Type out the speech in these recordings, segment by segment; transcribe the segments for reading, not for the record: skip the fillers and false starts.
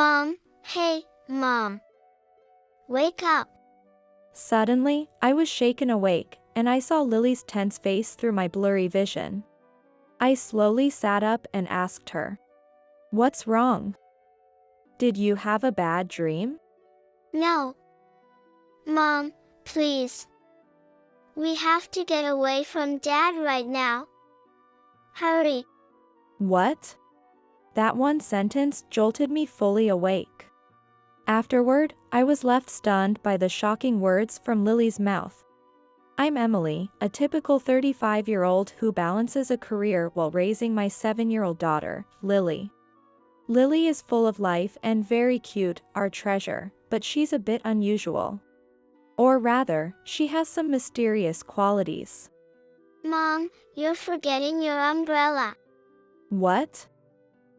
Mom, hey, Mom. Wake up. Suddenly, I was shaken awake, and I saw Lily's tense face through my blurry vision. I slowly sat up and asked her, "What's wrong? Did you have a bad dream?" No. Mom, please. We have to get away from Dad right now. Hurry. What? That one sentence jolted me fully awake. Afterward, I was left stunned by the shocking words from Lily's mouth. I'm Emily, a typical 35-year-old who balances a career while raising my 7-year-old daughter, Lily. Lily is full of life and very cute, our treasure, but she's a bit unusual. Or rather, she has some mysterious qualities. Mom, you're forgetting your umbrella. What?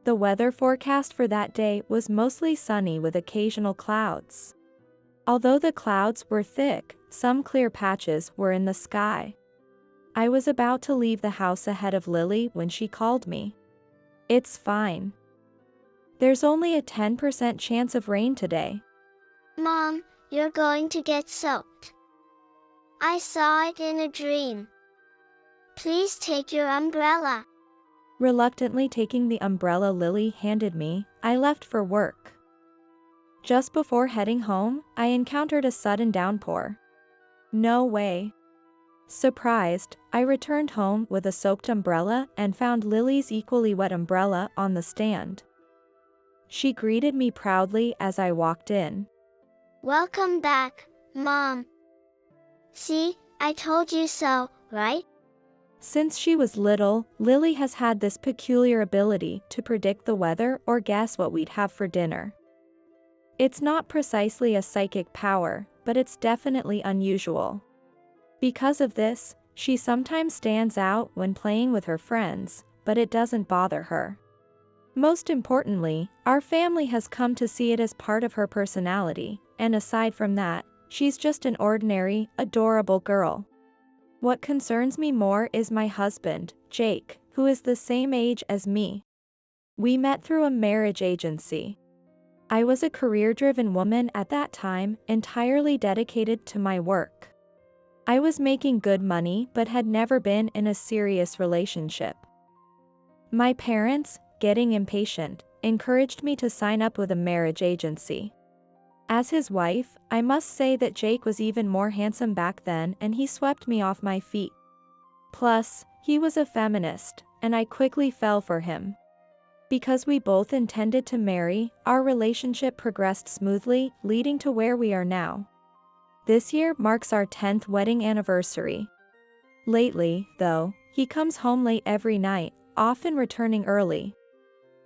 The weather forecast for that day was mostly sunny with occasional clouds. Although the clouds were thick, some clear patches were in the sky. I was about to leave the house ahead of Lily when she called me. It's fine. There's only a 10% chance of rain today. Mom, you're going to get soaked. I saw it in a dream. Please take your umbrella. Reluctantly taking the umbrella Lily handed me, I left for work. Just before heading home, I encountered a sudden downpour. No way. Surprised, I returned home with a soaked umbrella and found Lily's equally wet umbrella on the stand. She greeted me proudly as I walked in. Welcome back, Mom. See, I told you so, right? Since she was little, Lily has had this peculiar ability to predict the weather or guess what we'd have for dinner. It's not precisely a psychic power, but it's definitely unusual. Because of this, she sometimes stands out when playing with her friends, but it doesn't bother her. Most importantly, our family has come to see it as part of her personality, and aside from that, she's just an ordinary, adorable girl. What concerns me more is my husband, Jake, who is the same age as me. We met through a marriage agency. I was a career-driven woman at that time, entirely dedicated to my work. I was making good money but had never been in a serious relationship. My parents, getting impatient, encouraged me to sign up with a marriage agency. As his wife, I must say that Jake was even more handsome back then and he swept me off my feet. Plus, he was a feminist, and I quickly fell for him. Because we both intended to marry, our relationship progressed smoothly, leading to where we are now. This year marks our 10th wedding anniversary. Lately, though, he comes home late every night, often returning early.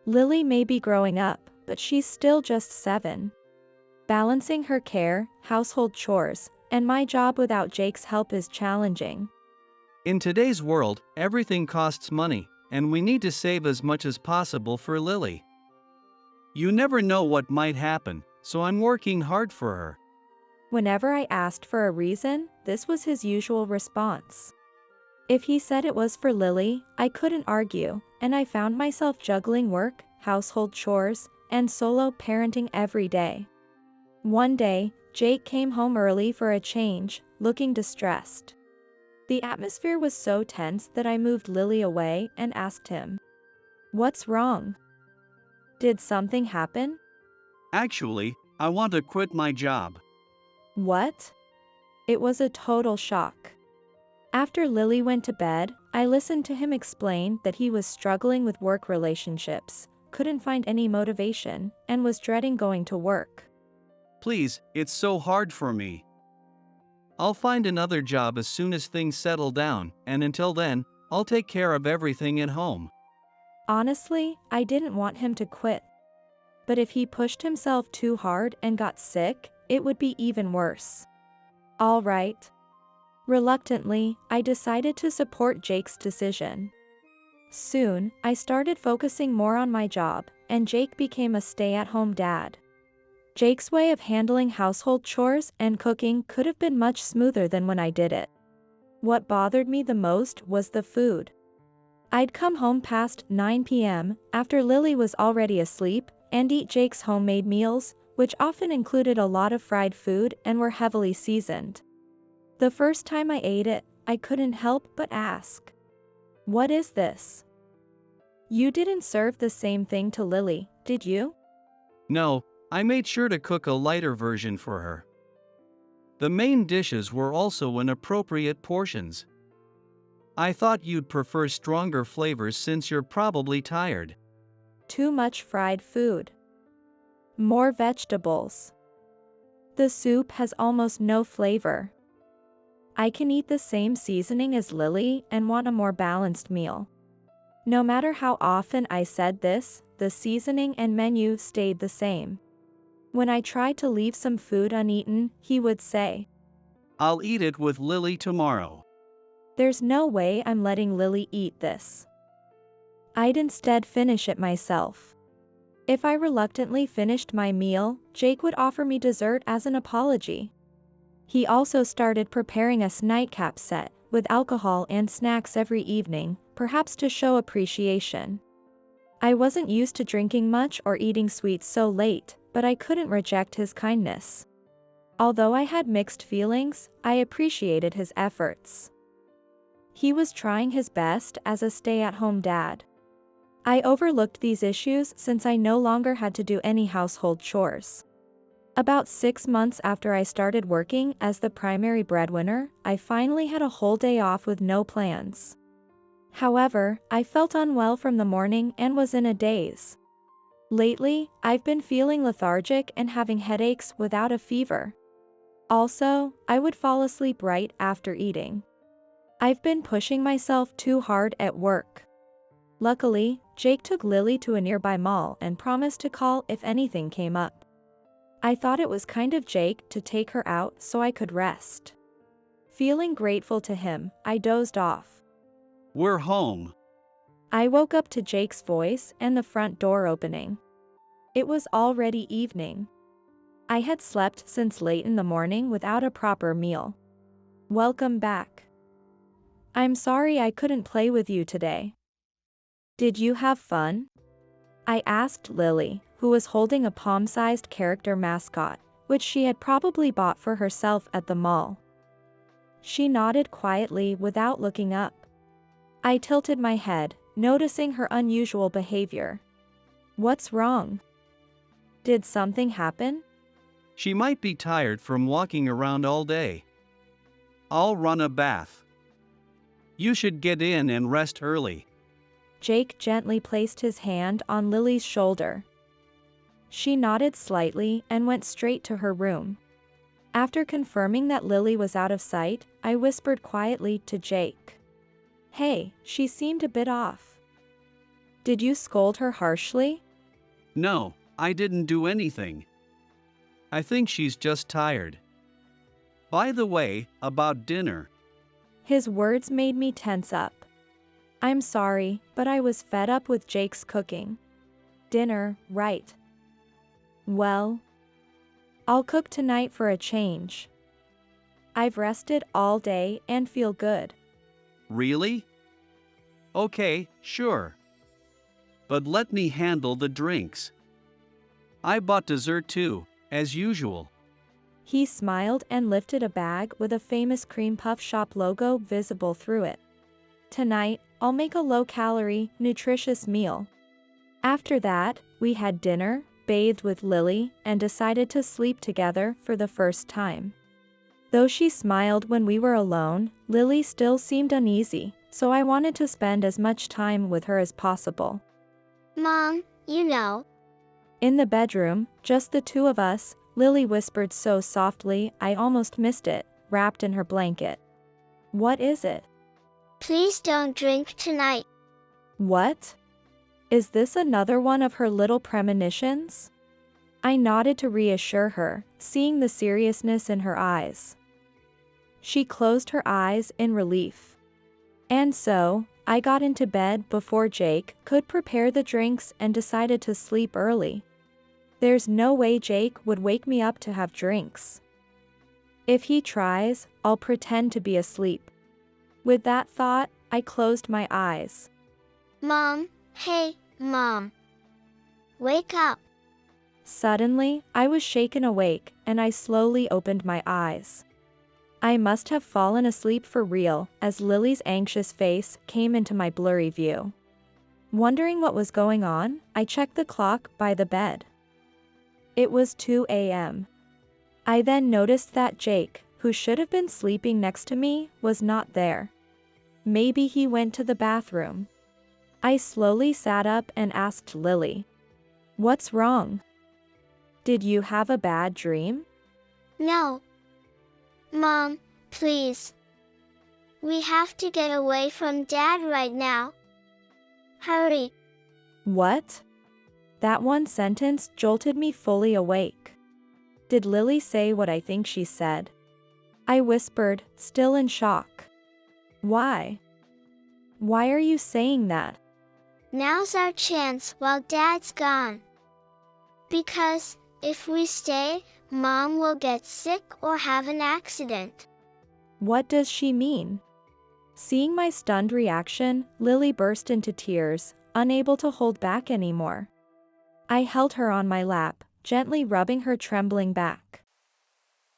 Lily may be growing up, but she's still just 7. Balancing her care, household chores, and my job without Jake's help is challenging. In today's world, everything costs money, and we need to save as much as possible for Lily. You never know what might happen, so I'm working hard for her. Whenever I asked for a reason, this was his usual response. If he said it was for Lily, I couldn't argue, and I found myself juggling work, household chores, and solo parenting every day. One day, Jake came home early for a change, looking distressed. The atmosphere was so tense that I moved Lily away and asked him, "What's wrong? Did something happen?" Actually, I want to quit my job. What? It was a total shock. After Lily went to bed, I listened to him explain that he was struggling with work relationships, couldn't find any motivation, and was dreading going to work. Please, it's so hard for me. I'll find another job as soon as things settle down, and until then, I'll take care of everything at home. Honestly, I didn't want him to quit. But if he pushed himself too hard and got sick, it would be even worse. All right. Reluctantly, I decided to support Jake's decision. Soon, I started focusing more on my job, and Jake became a stay-at-home dad. Jake's way of handling household chores and cooking could have been much smoother than when I did it. What bothered me the most was the food. I'd come home past 9 p.m., after Lily was already asleep, and eat Jake's homemade meals, which often included a lot of fried food and were heavily seasoned. The first time I ate it, I couldn't help but ask, "What is this?" You didn't serve the same thing to Lily, did you? No, I made sure to cook a lighter version for her. The main dishes were also in appropriate portions. I thought you'd prefer stronger flavors since you're probably tired. Too much fried food. More vegetables. The soup has almost no flavor. I can eat the same seasoning as Lily and want a more balanced meal. No matter how often I said this, the seasoning and menu stayed the same. When I tried to leave some food uneaten, he would say, "I'll eat it with Lily tomorrow." "There's no way I'm letting Lily eat this." I'd instead finish it myself. If I reluctantly finished my meal, Jake would offer me dessert as an apology. He also started preparing us nightcap set, with alcohol and snacks every evening, perhaps to show appreciation. I wasn't used to drinking much or eating sweets so late, but I couldn't reject his kindness. Although I had mixed feelings, I appreciated his efforts. He was trying his best as a stay-at-home dad. I overlooked these issues since I no longer had to do any household chores. About 6 months after I started working as the primary breadwinner, I finally had a whole day off with no plans. However, I felt unwell from the morning and was in a daze. Lately, I've been feeling lethargic and having headaches without a fever. Also, I would fall asleep right after eating. I've been pushing myself too hard at work. Luckily, Jake took Lily to a nearby mall and promised to call if anything came up. I thought it was kind of Jake to take her out so I could rest. Feeling grateful to him, I dozed off. "We're home." I woke up to Jake's voice and the front door opening. It was already evening. I had slept since late in the morning without a proper meal. "Welcome back. I'm sorry I couldn't play with you today. Did you have fun?" I asked Lily, who was holding a palm-sized character mascot, which she had probably bought for herself at the mall. She nodded quietly without looking up. I tilted my head, noticing her unusual behavior. "What's wrong? Did something happen?" She might be tired from walking around all day. I'll run a bath. You should get in and rest early. Jake gently placed his hand on Lily's shoulder. She nodded slightly and went straight to her room. After confirming that Lily was out of sight, I whispered quietly to Jake, "Hey, she seemed a bit off. Did you scold her harshly?" No, I didn't do anything. I think she's just tired. By the way, about dinner. His words made me tense up. I'm sorry, but I was fed up with Jake's cooking. Dinner, right. Well, I'll cook tonight for a change. I've rested all day and feel good. Really? Okay, sure. But let me handle the drinks. I bought dessert too, as usual. He smiled and lifted a bag with a famous cream puff shop logo visible through it. Tonight, I'll make a low-calorie, nutritious meal. After that, we had dinner, bathed with Lily, and decided to sleep together for the first time. Though she smiled when we were alone, Lily still seemed uneasy, so I wanted to spend as much time with her as possible. Mom, you know. In the bedroom, just the two of us, Lily whispered so softly I almost missed it, wrapped in her blanket. What is it? Please don't drink tonight. What? Is this another one of her little premonitions? I nodded to reassure her, seeing the seriousness in her eyes. She closed her eyes in relief. And so, I got into bed before Jake could prepare the drinks and decided to sleep early. There's no way Jake would wake me up to have drinks. If he tries, I'll pretend to be asleep. With that thought, I closed my eyes. Mom, hey, Mom. Wake up. Suddenly, I was shaken awake, and I slowly opened my eyes. I must have fallen asleep for real, as Lily's anxious face came into my blurry view. Wondering what was going on, I checked the clock by the bed. It was 2 a.m. I then noticed that Jake, who should have been sleeping next to me, was not there. Maybe he went to the bathroom. I slowly sat up and asked Lily, "What's wrong? Did you have a bad dream?" No. Mom, please. We have to get away from Dad right now. Hurry. What? That one sentence jolted me fully awake. Did Lily say what I think she said? I whispered, still in shock. Why? Why are you saying that? Now's our chance while Dad's gone. Because, if we stay, Mom will get sick or have an accident. What does she mean? Seeing my stunned reaction, Lily burst into tears, unable to hold back anymore. I held her on my lap, gently rubbing her trembling back.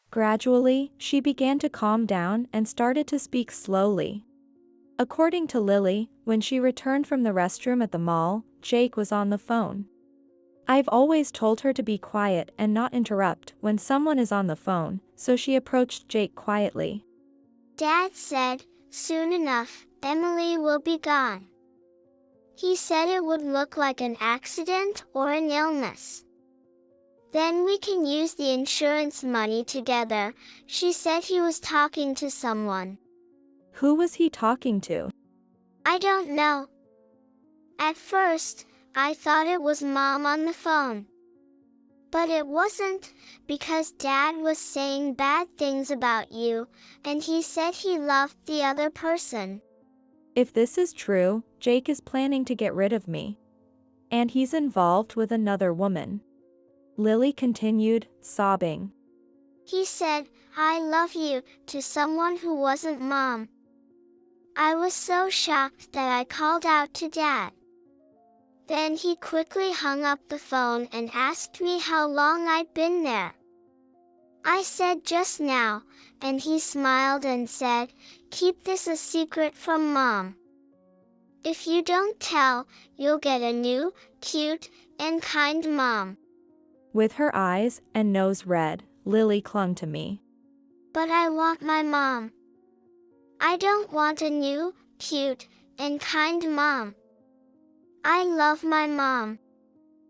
Gradually, she began to calm down and started to speak slowly. According to Lily, when she returned from the restroom at the mall, Jake was on the phone. I've always told her to be quiet and not interrupt when someone is on the phone, so she approached Jake quietly. Dad said, soon enough, Emily will be gone. He said it would look like an accident or an illness. Then we can use the insurance money together. She said he was talking to someone. Who was he talking to? I don't know. At first, I thought it was Mom on the phone. But it wasn't, because Dad was saying bad things about you, and he said he loved the other person. If this is true, Jake is planning to get rid of me. And he's involved with another woman. Lily continued, sobbing. He said, I love you, to someone who wasn't Mom. I was so shocked that I called out to Dad. Then he quickly hung up the phone and asked me how long I'd been there. I said just now, and he smiled and said, keep this a secret from Mom. If you don't tell, you'll get a new, cute, and kind mom. With her eyes and nose red, Lily clung to me. But I want my mom. I don't want a new, cute, and kind mom. I love my mom.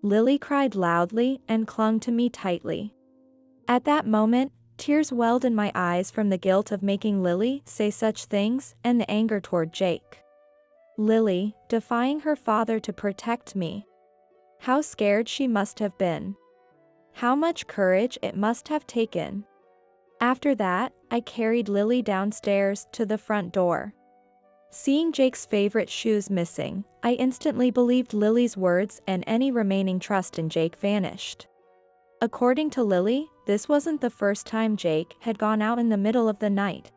Lily cried loudly and clung to me tightly. At that moment, tears welled in my eyes from the guilt of making Lily say such things and the anger toward Jake. Lily, defying her father to protect me. How scared she must have been. How much courage it must have taken. After that, I carried Lily downstairs to the front door. Seeing Jake's favorite shoes missing, I instantly believed Lily's words and any remaining trust in Jake vanished. According to Lily, this wasn't the first time Jake had gone out in the middle of the night.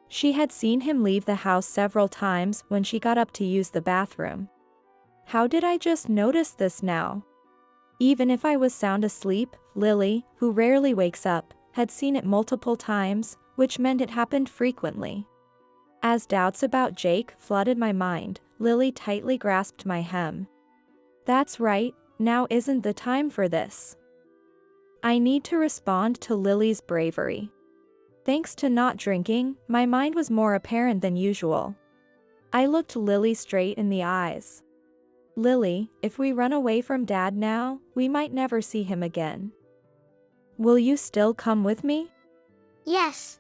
She had seen him leave the house several times when she got up to use the bathroom. How did I just notice this now? Even if I was sound asleep, Lily, who rarely wakes up, had seen it multiple times, which meant it happened frequently. As doubts about Jake flooded my mind, Lily tightly grasped my hem. That's right, now isn't the time for this. I need to respond to Lily's bravery. Thanks to not drinking, my mind was more apparent than usual. I looked Lily straight in the eyes. Lily, if we run away from Dad now, we might never see him again. Will you still come with me? Yes.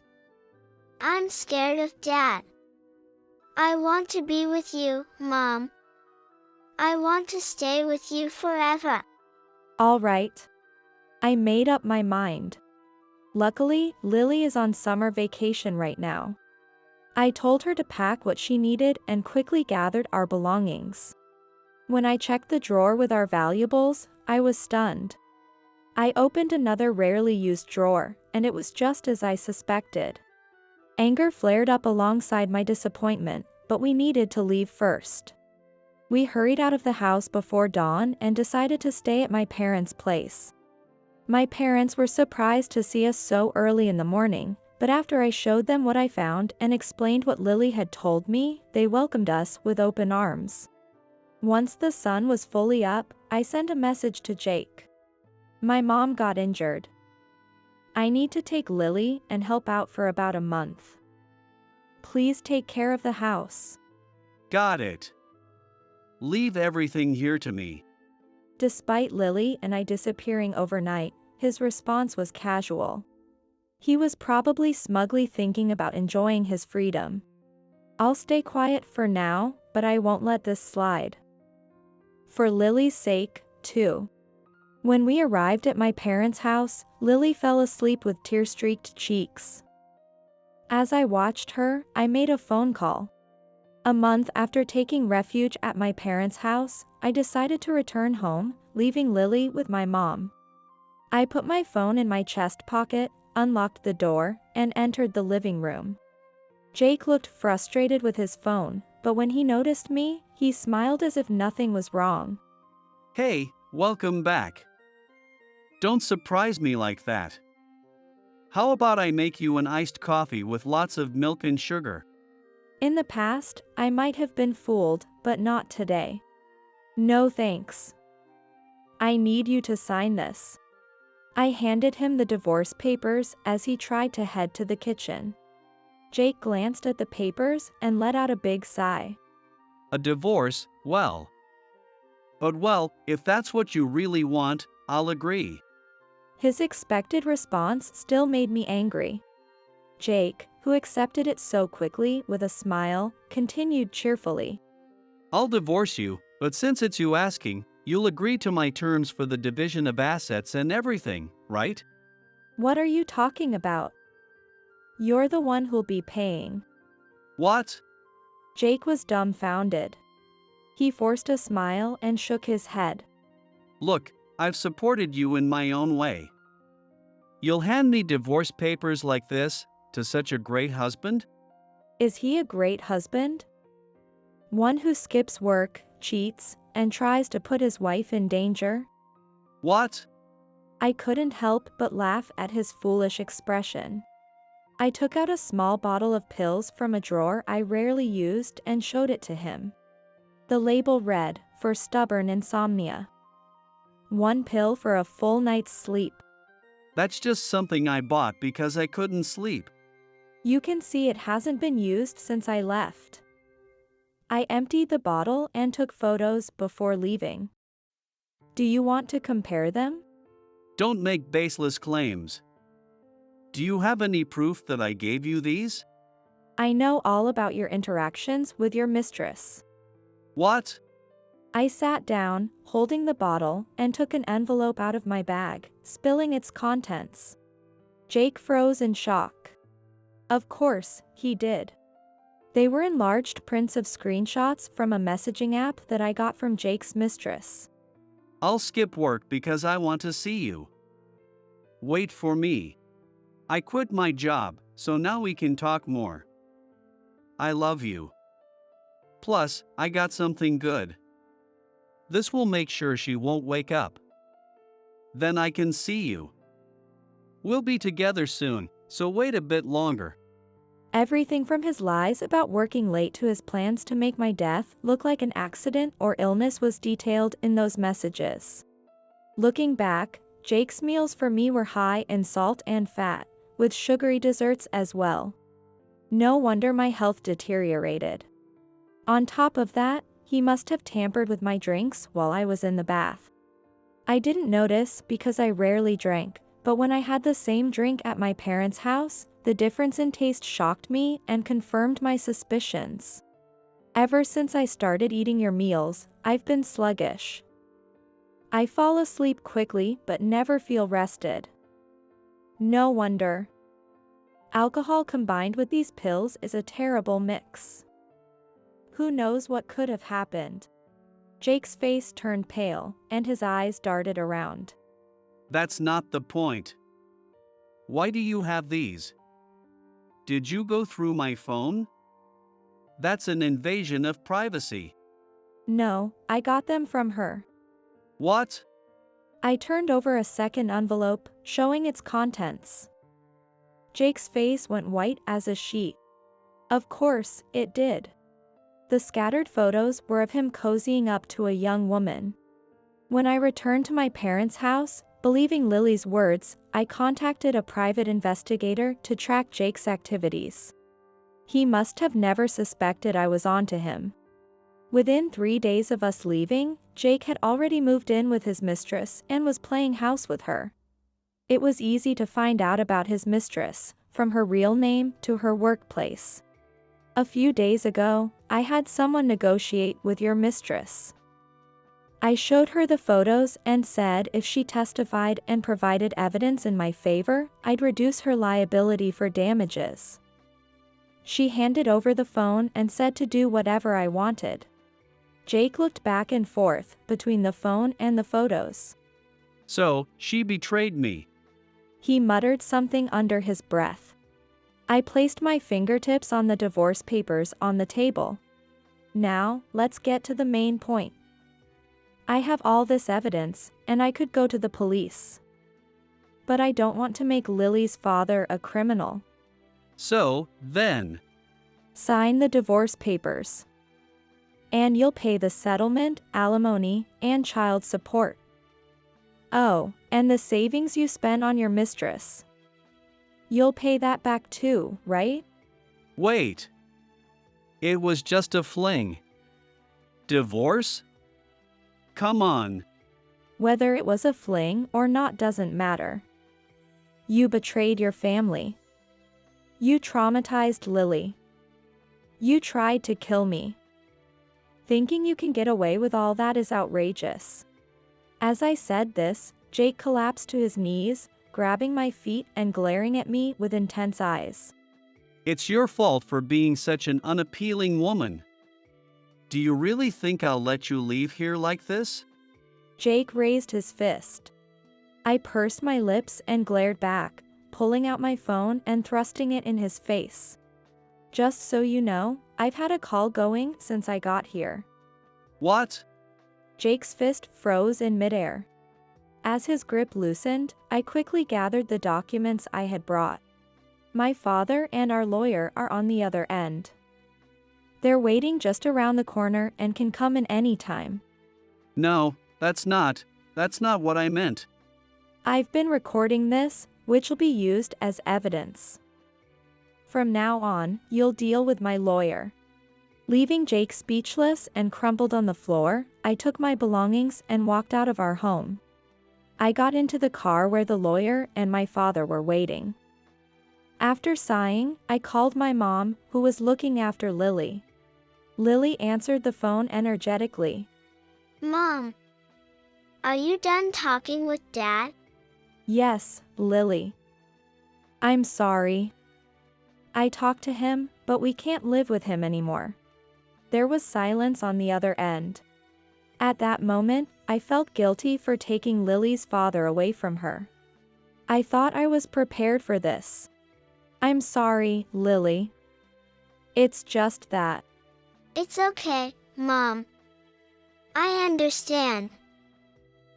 I'm scared of Dad. I want to be with you, Mom. I want to stay with you forever. All right. I made up my mind. Luckily, Lily is on summer vacation right now. I told her to pack what she needed and quickly gathered our belongings. When I checked the drawer with our valuables, I was stunned. I opened another rarely used drawer, and it was just as I suspected. Anger flared up alongside my disappointment, but we needed to leave first. We hurried out of the house before dawn and decided to stay at my parents' place. My parents were surprised to see us so early in the morning, but after I showed them what I found and explained what Lily had told me, they welcomed us with open arms. Once the sun was fully up, I sent a message to Jake. My mom got injured. I need to take Lily and help out for about a month. Please take care of the house. Got it. Leave everything here to me. Despite Lily and I disappearing overnight, his response was casual. He was probably smugly thinking about enjoying his freedom. I'll stay quiet for now, but I won't let this slide. For Lily's sake, too. When we arrived at my parents' house, Lily fell asleep with tear-streaked cheeks. As I watched her, I made a phone call. A month after taking refuge at my parents' house, I decided to return home, leaving Lily with my mom. I put my phone in my chest pocket, unlocked the door, and entered the living room. Jake looked frustrated with his phone, but when he noticed me, he smiled as if nothing was wrong. Hey, welcome back. Don't surprise me like that. How about I make you an iced coffee with lots of milk and sugar? In the past, I might have been fooled, but not today. No thanks. I need you to sign this. I handed him the divorce papers as he tried to head to the kitchen. Jake glanced at the papers and let out a big sigh. A divorce, well. But if that's what you really want, I'll agree. His expected response still made me angry. Jake, who accepted it so quickly with a smile, continued cheerfully. I'll divorce you, but since it's you asking, you'll agree to my terms for the division of assets and everything, right? What are you talking about? You're the one who'll be paying. What? Jake was dumbfounded. He forced a smile and shook his head. Look, I've supported you in my own way. You'll hand me divorce papers like this to such a great husband? Is he a great husband? One who skips work, cheats, and tries to put his wife in danger? What? I couldn't help but laugh at his foolish expression. I took out a small bottle of pills from a drawer I rarely used and showed it to him. The label read, "For stubborn insomnia. 1 pill for a full night's sleep." That's just something I bought because I couldn't sleep. You can see it hasn't been used since I left. I emptied the bottle and took photos before leaving. Do you want to compare them? Don't make baseless claims. Do you have any proof that I gave you these? I know all about your interactions with your mistress. What? I sat down, holding the bottle, and took an envelope out of my bag, spilling its contents. Jake froze in shock. Of course, he did. They were enlarged prints of screenshots from a messaging app that I got from Jake's mistress. I'll skip work because I want to see you. Wait for me. I quit my job, so now we can talk more. I love you. Plus, I got something good. This will make sure she won't wake up. Then I can see you. We'll be together soon, so wait a bit longer. Everything from his lies about working late to his plans to make my death look like an accident or illness was detailed in those messages. Looking back, Jake's meals for me were high in salt and fat, with sugary desserts as well. No wonder my health deteriorated. On top of that, he must have tampered with my drinks while I was in the bath. I didn't notice because I rarely drank, but when I had the same drink at my parents' house, the difference in taste shocked me and confirmed my suspicions. Ever since I started eating your meals, I've been sluggish. I fall asleep quickly but never feel rested. No wonder. Alcohol combined with these pills is a terrible mix. Who knows what could have happened? Jake's face turned pale, and his eyes darted around. That's not the point. Why do you have these? Did you go through my phone? That's an invasion of privacy. No, I got them from her. What? I turned over a second envelope, showing its contents. Jake's face went white as a sheet. Of course, it did. The scattered photos were of him cozying up to a young woman. When I returned to my parents' house, believing Lily's words, I contacted a private investigator to track Jake's activities. He must have never suspected I was onto him. Within 3 days of us leaving, Jake had already moved in with his mistress and was playing house with her. It was easy to find out about his mistress, from her real name to her workplace. A few days ago, I had someone negotiate with your mistress. I showed her the photos and said if she testified and provided evidence in my favor, I'd reduce her liability for damages. She handed over the phone and said to do whatever I wanted. Jake looked back and forth between the phone and the photos. So, she betrayed me. He muttered something under his breath. I placed my fingertips on the divorce papers on the table. Now, let's get to the main point. I have all this evidence, and I could go to the police. But I don't want to make Lily's father a criminal. So, then. Sign the divorce papers. And you'll pay the settlement, alimony, and child support. Oh, and the savings you spent on your mistress. You'll pay that back too, right? Wait. It was just a fling. Divorce? Come on. Whether it was a fling or not doesn't matter. You betrayed your family. You traumatized Lily. You tried to kill me. Thinking you can get away with all that is outrageous. As I said this, Jake collapsed to his knees, grabbing my feet and glaring at me with intense eyes. It's your fault for being such an unappealing woman. Do you really think I'll let you leave here like this? Jake raised his fist. I pursed my lips and glared back, pulling out my phone and thrusting it in his face. Just so you know, I've had a call going since I got here. What? Jake's fist froze in midair. As his grip loosened, I quickly gathered the documents I had brought. My father and our lawyer are on the other end. They're waiting just around the corner and can come in any time. No, that's not what I meant. I've been recording this, which will be used as evidence. From now on, you'll deal with my lawyer. Leaving Jake speechless and crumpled on the floor, I took my belongings and walked out of our home. I got into the car where the lawyer and my father were waiting. After sighing, I called my mom, who was looking after Lily. Lily answered the phone energetically. Mom, are you done talking with Dad? Yes, Lily. I'm sorry. I talked to him, but we can't live with him anymore. There was silence on the other end. At that moment, I felt guilty for taking Lily's father away from her. I thought I was prepared for this. I'm sorry, Lily. It's just that. It's okay, Mom. I understand.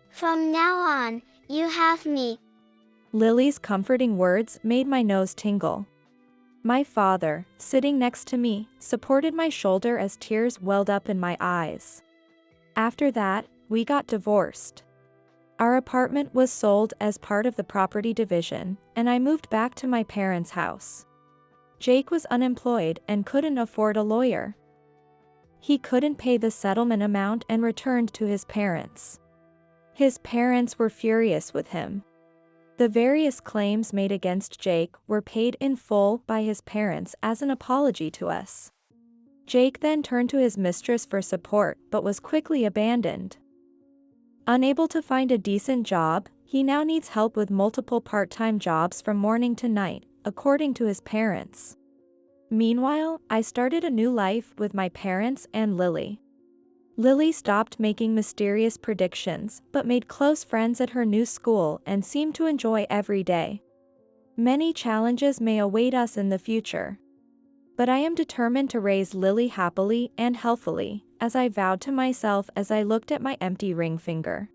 From now on, you have me. Lily's comforting words made my nose tingle. My father, sitting next to me, supported my shoulder as tears welled up in my eyes. After that, we got divorced. Our apartment was sold as part of the property division, and I moved back to my parents' house. Jake was unemployed and couldn't afford a lawyer. He couldn't pay the settlement amount and returned to his parents. His parents were furious with him. The various claims made against Jake were paid in full by his parents as an apology to us. Jake then turned to his mistress for support but was quickly abandoned. Unable to find a decent job, he now needs help with multiple part-time jobs from morning to night, according to his parents. Meanwhile, I started a new life with my parents and Lily. Lily stopped making mysterious predictions but made close friends at her new school and seemed to enjoy every day. Many challenges may await us in the future. But I am determined to raise Lily happily and healthily, as I vowed to myself as I looked at my empty ring finger.